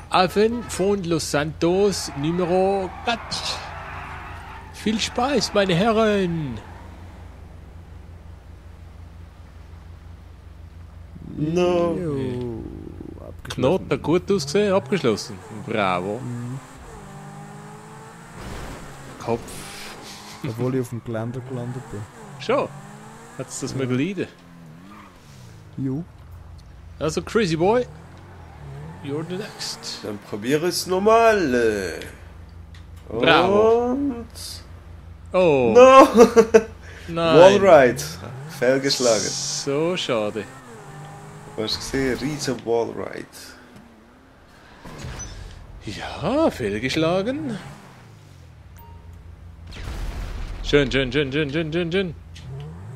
Flughafen von Los Santos Numero 4. Viel Spaß, meine Herren! No. Jo, Knoten hat gut ausgesehen, abgeschlossen. Bravo. Kopf. Obwohl ich auf dem Geländer gelandet bin. Schon. Hat's das mögen leiden? Jo. Also, Crazy Boy. You're the next. Dann probiere es nochmal. Bravo. Und... Oh, No! nein. Wallride. Fehlgeschlagen. So schade. Du hast gesehen, riesen Wallride. Ja, fehlgeschlagen. Schön, schön, schön, schön, schön, schön, schön.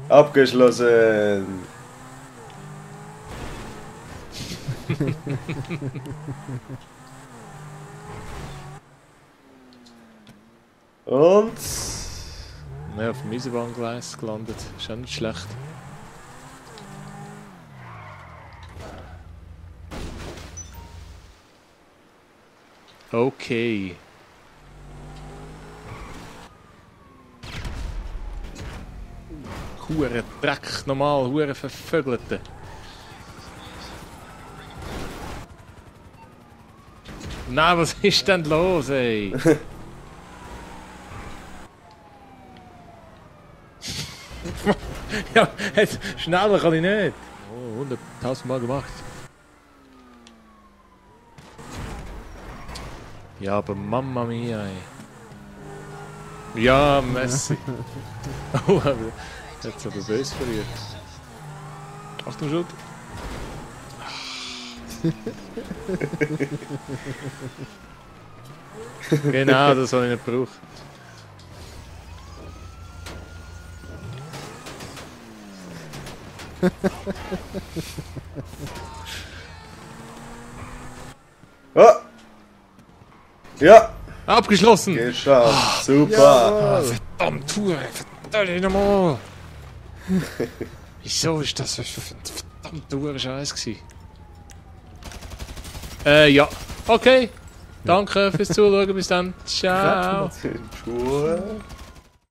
Abgeschlossen. Und... Ja, auf dem Eisenbahngleis gelandet. Ist auch nicht schlecht. Okay. Hure Dreck, normal, hure vervögelte. Na, was ist denn los, ey? Ja, jetzt, schneller kann ich nicht. Oh, 100.000 Mal gemacht. Ja, aber Mamma mia, ey. Ja, Messi. Oh, aber jetzt aber böse verliert. Achtung, Schuld. Genau, das habe ich nicht gebraucht. Oh! Ja! Abgeschlossen! Geschafft! Super! Ah, verdammt, Hure! Verdammt nochmal! Wieso ist das für verdammt Hure Scheiß gewesen? Ja. Okay. Danke fürs Zuschauen. Bis dann. Ciao. Tschüss!